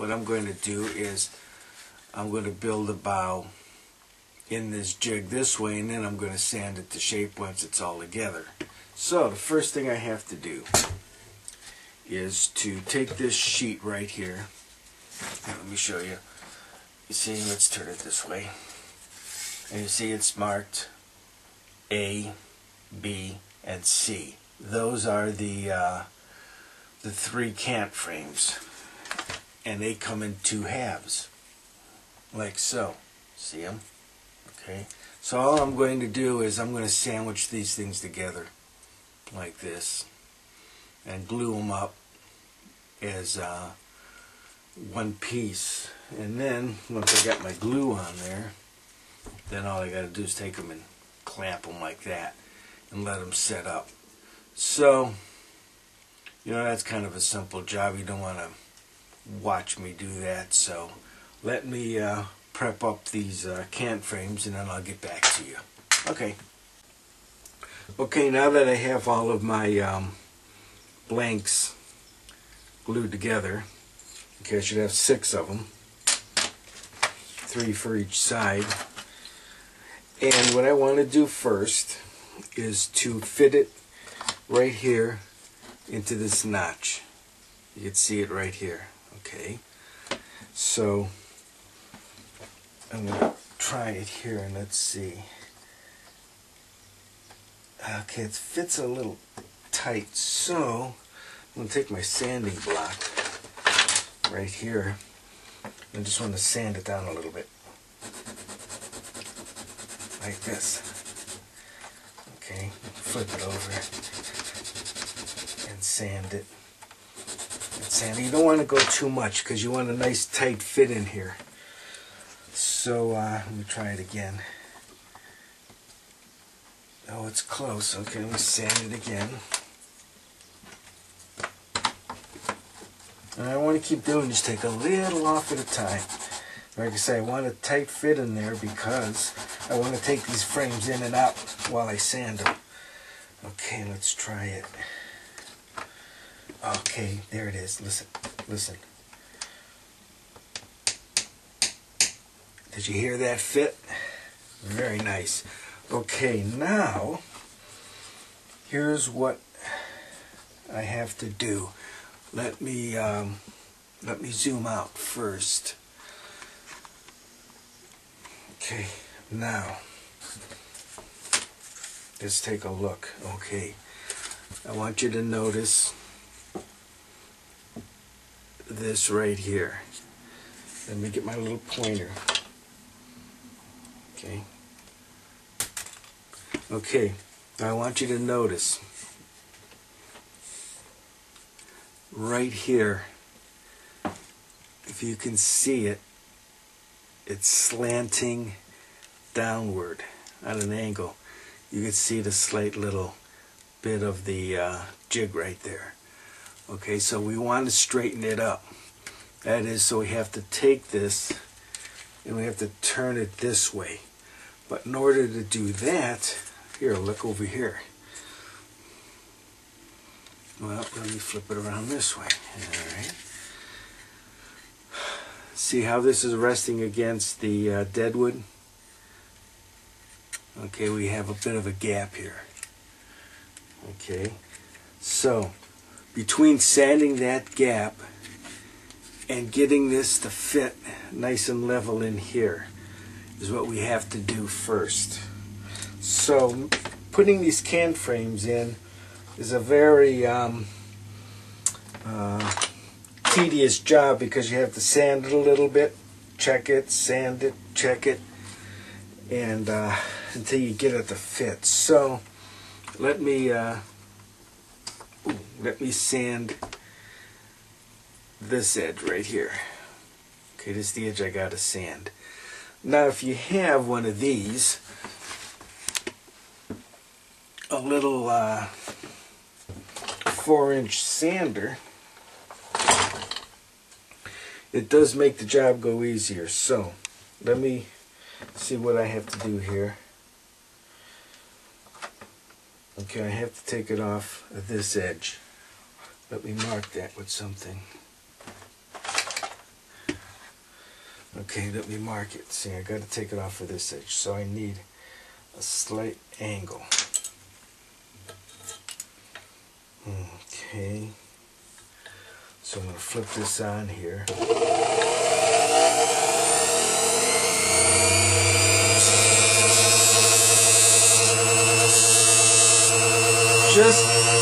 what I'm going to do is I'm going to build a bow in this jig this way, and then I'm going to sand it to shape once it's all together. So the first thing I have to do is to take this sheet right here. Let me show you. You see, let's turn it this way. And you see it's marked A, B, and C. Those are the 3 cant frames, and they come in 2 halves, like so. See them? Okay. So all I'm going to do is I'm going to sandwich these things together like this and glue them up as one piece. And then once I got my glue on there, then all I got to do is take them and clamp them like that and let them set up. So, you know, that's kind of a simple job. You don't want to watch me do that. So let me prep up these can frames, and then I'll get back to you. Okay. Okay, now that I have all of my blanks glued together, okay, I should have 6 of them, 3 for each side. And what I want to do first is to fit it right here into this notch. You can see it right here. Okay, so I'm going to try it here, and let's see. Okay, it fits a little tight, so I'm going to take my sanding block right here. I just want to sand it down a little bit, like this. Okay, flip it over and sand it. You don't want to go too much because you want a nice tight fit in here. So let me try it again. Oh, it's close. Okay, let me sand it again. And I want to keep doing, just take a little off at a time. Like I say, I want a tight fit in there because I want to take these frames in and out while I sand them. Okay, let's try it. Okay, there it is. Listen, listen. Did you hear that fit? Very nice. Okay, now here's what I have to do. Let me zoom out first. Okay, now let's take a look. Okay, I want you to notice this right here. Let me get my little pointer. Okay. Okay, now I want you to notice right here, if you can see it, it's slanting downward at an angle. You can see the slight little bit of the jig right there. Okay, so we want to straighten it up. That is, so we have to take this and we have to turn it this way. But in order to do that, here, look over here. Well, let me flip it around this way. Alright. See how this is resting against the deadwood? Okay, we have a bit of a gap here. Okay, so between sanding that gap and getting this to fit nice and level in here is what we have to do first. So putting these can frames in is a very tedious job because you have to sand it a little bit, check it, sand it, check it, and until you get it to fit. So let me sand this edge right here. Okay, this is the edge I gotta sand. Now if you have one of these, a little 4-inch sander, it does make the job go easier. So let me see what I have to do here. Okay, I have to take it off of this edge. Let me mark that with something. Okay, let me mark it. See, I got to take it off of this edge, so I need a slight angle. Okay, so I'm going to flip this on here.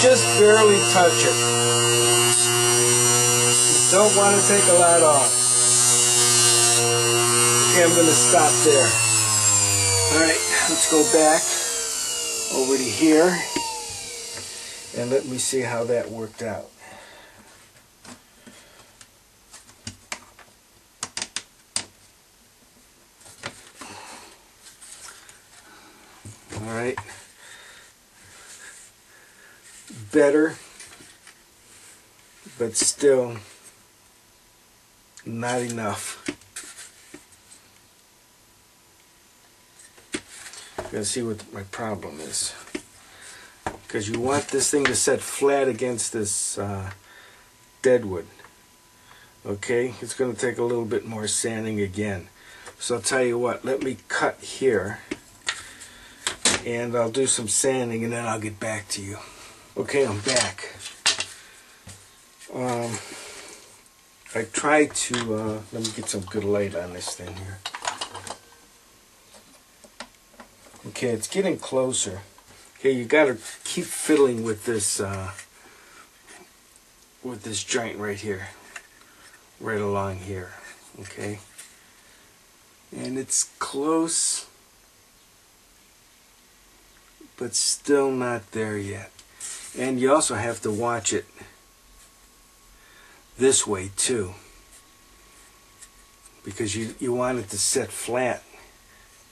Just barely touch it. You don't want to take a lot off. Okay, I'm going to stop there. Alright, let's go back over to here and let me see how that worked out. Alright. Better, but still not enough. Gotta see what my problem is, because you want this thing to set flat against this deadwood. Okay, it's going to take a little bit more sanding again. So I'll tell you what, let me cut here and I'll do some sanding and then I'll get back to you. Okay, I'm back. I tried to, let me get some good light on this thing here. Okay, it's getting closer. Okay, you got to keep fiddling with this joint right here, right along here. Okay, and it's close, but still not there yet. And you also have to watch it this way too, because you want it to set flat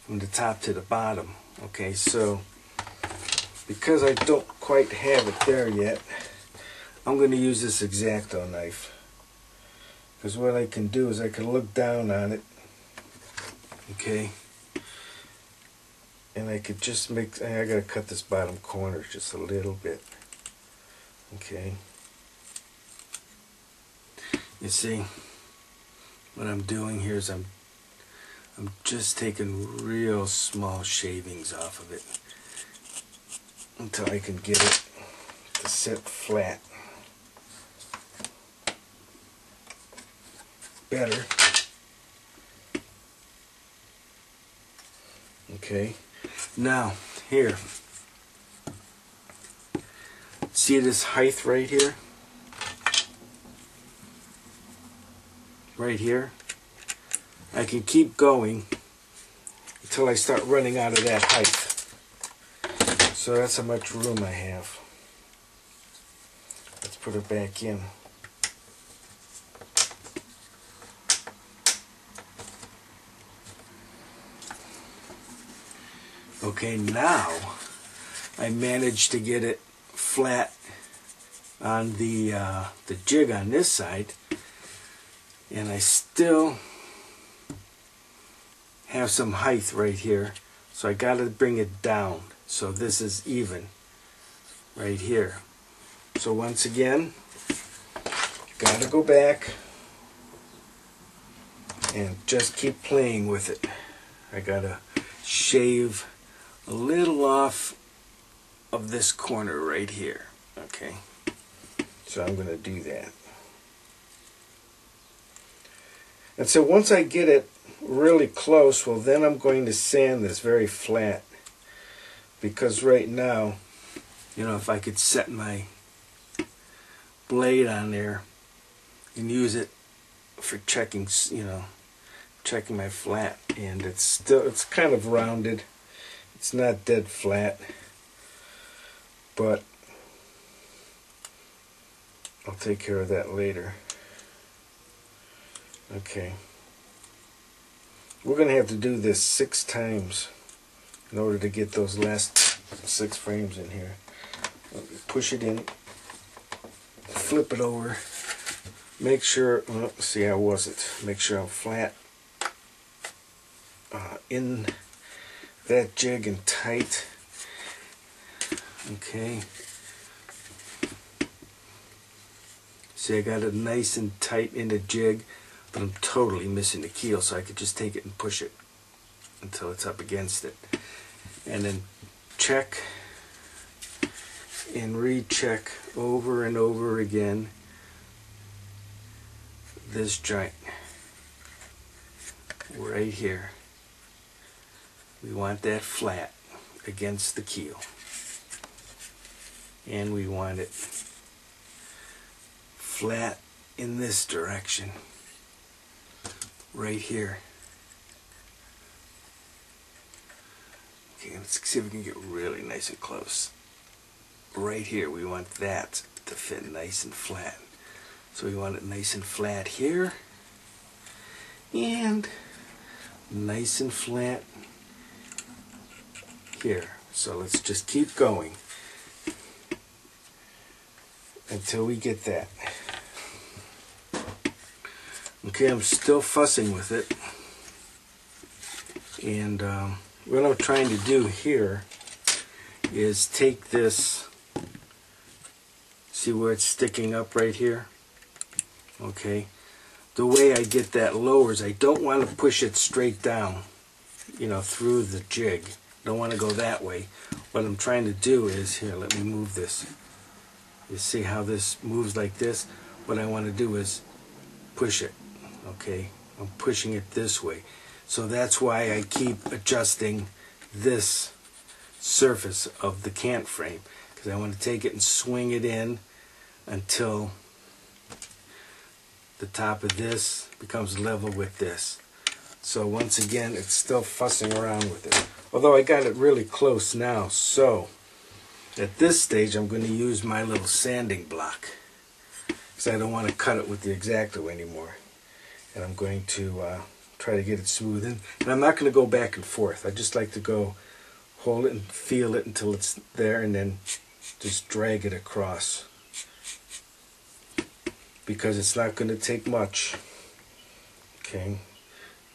from the top to the bottom. Okay, so because I don't quite have it there yet, I'm going to use this X-Acto knife, because what I can do is I can look down on it, okay, and I could just make, I got to cut this bottom corner just a little bit. Okay, you see what I'm doing here is I'm just taking real small shavings off of it until I can get it to sit flat. Better. Okay, now here, see this height right here? Right here? I can keep going until I start running out of that height. So that's how much room I have. Let's put it back in. Okay, now I managed to get it flat on the jig on this side, and I still have some height right here, so I got to bring it down so this is even right here. So once again, got to go back and just keep playing with it. I got to shave a little off of this corner right here. Okay, so I'm going to do that. And so once I get it really close, well, then I'm going to sand this very flat, because right now, you know, if I could set my blade on there and use it for checking, you know, checking my flat, and it's kind of rounded, it's not dead flat, but I'll take care of that later. Okay, we're going to have to do this 6 times in order to get those last 6 frames in here. Push it in, flip it over, make sure, well, see, I wasn't, make sure I'm flat in that jig and tight. Okay, see, I got it nice and tight in the jig. but I'm totally missing the keel, so I could just take it and push it until it's up against it. And then check and recheck over and over again this joint right here. We want that flat against the keel, and we want it flat in this direction right here. Okay, let's see if we can get really nice and close. Right here, we want that to fit nice and flat. So we want it nice and flat here, and nice and flat here. So let's just keep going until we get that. Okay, I'm still fussing with it, and what I'm trying to do here is take this, see where it's sticking up right here? Okay, the way I get that lower is I don't want to push it straight down, you know, through the jig. Don't want to go that way. What I'm trying to do is, here, let me move this. You see how this moves like this? What I want to do is push it. Okay, I'm pushing it this way. So that's why I keep adjusting this surface of the cant frame, because I want to take it and swing it in until the top of this becomes level with this. So once again, it's still fussing around with it. Although I got it really close now, so at this stage I'm going to use my little sanding block, because I don't want to cut it with the X-Acto anymore. And I'm going to try to get it smooth in. And I'm not going to go back and forth. I just like to go hold it and feel it until it's there, and then just drag it across, because it's not going to take much. Okay,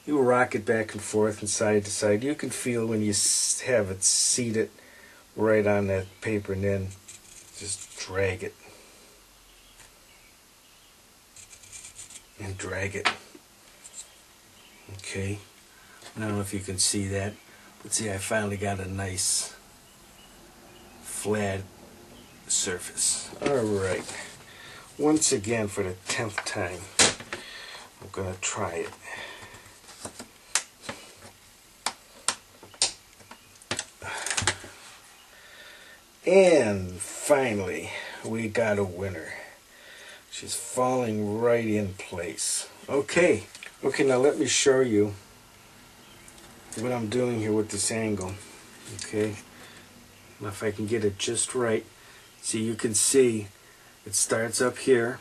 you rock it back and forth and side to side. You can feel when you have it seated right on that paper, and then just drag it and drag it. Okay, I don't know if you can see that, but see, I finally got a nice flat surface. Alright, once again for the 10th time, I'm going to try it. And finally, we got a winner. She's falling right in place. Okay, now let me show you what I'm doing here with this angle. Okay, now if I can get it just right. See, you can see it starts up here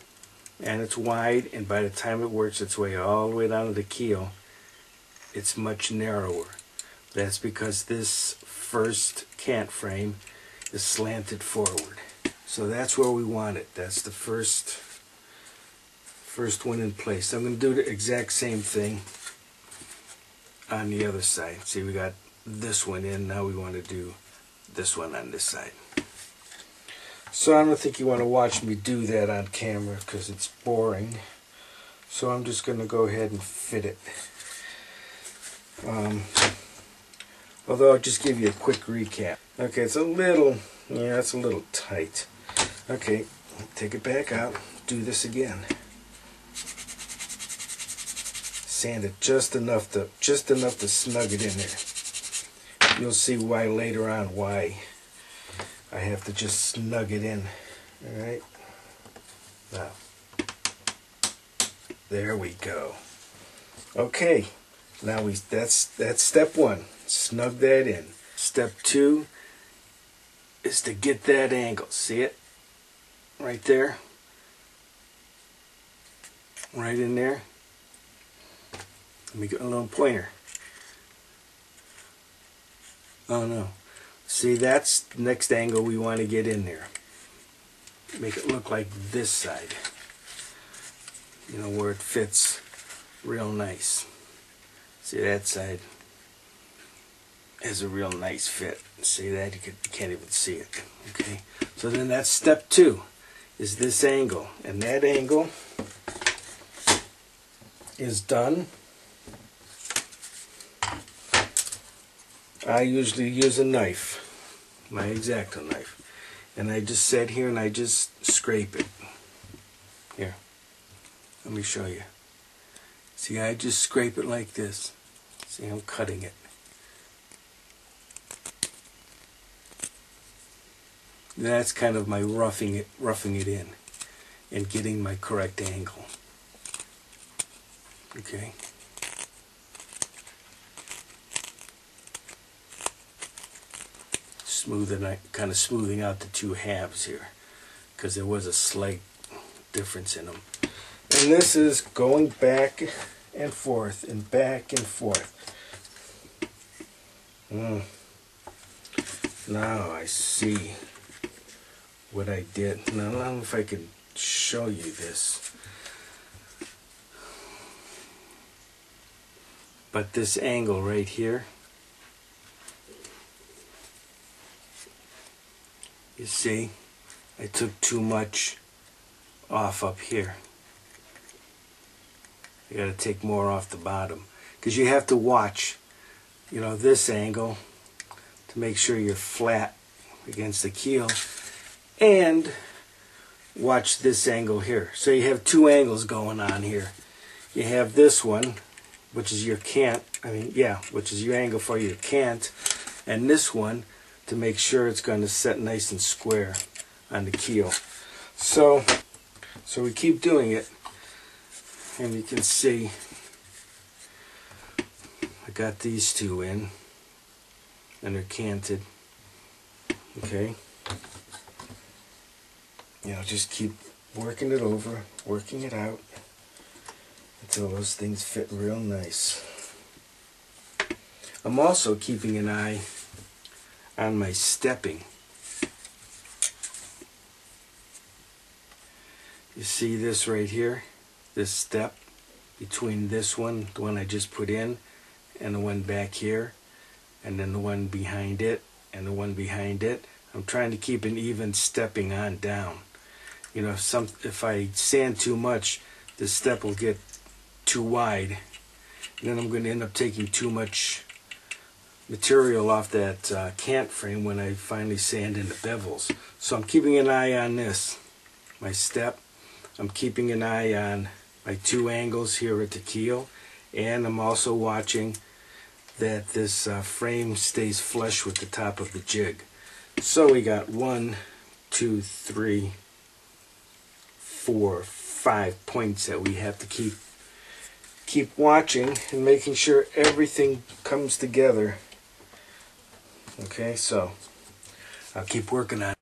and it's wide, and by the time it works its way all the way down to the keel, it's much narrower. That's because this first cant frame is slanted forward. So that's where we want it. That's the first one in place. I'm going to do the exact same thing on the other side. See, we got this one in. Now we want to do this one on this side. So I don't think you want to watch me do that on camera because it's boring. So I'm just going to go ahead and fit it. Although I'll just give you a quick recap. Okay, it's a little, yeah, it's a little tight. Okay, take it back out. Do this again. Sand it just enough to snug it in there. You'll see why later on why I have to just snug it in. All right. Now, there we go. Okay. Now that's step one. Snug that in. Step two is to get that angle. See it? Right there. Right in there. Let me get a little pointer. Oh no. See, that's the next angle we want to get in there. Make it look like this side. You know, where it fits real nice. See, that side has a real nice fit. See that? You can't even see it. Okay. So then that's step two, is this angle. And that angle is done, I usually use a knife, my X-Acto knife, and I just sit here and I just scrape it. Here, let me show you. See, I just scrape it like this. See, I'm cutting it. That's kind of my roughing it in and getting my correct angle. Okay. Kind of smoothing out the two halves here, because there was a slight difference in them. And this is going back and forth and back and forth. Now I see what I did. Now I don't know if I can show you this, but this angle right here, you see, I took too much off up here. You got to take more off the bottom, because you have to watch, you know, this angle to make sure you're flat against the keel, and watch this angle here. So you have two angles going on here. You have this one, which is your cant, which is your angle for your cant, and this one to make sure it's going to set nice and square on the keel. So we keep doing it, and you can see I got these two in, and they're canted. Okay, you know, just keep working it over, working it out until those things fit real nice. I'm also keeping an eye on my stepping. You see this right here, this step between this one, the one I just put in, and the one back here, and then the one behind it, and the one behind it. I'm trying to keep an even stepping on down. You know, if I sand too much, the step will get too wide, and then I'm going to end up taking too much material off that cant frame when I finally sand in the bevels. So I'm keeping an eye on this, my step. I'm keeping an eye on my two angles here at the keel, and I'm also watching that this frame stays flush with the top of the jig. So we got 1, 2, 3, 4, 5 points that we have to keep watching and making sure everything comes together. Okay, so I'll keep working on it.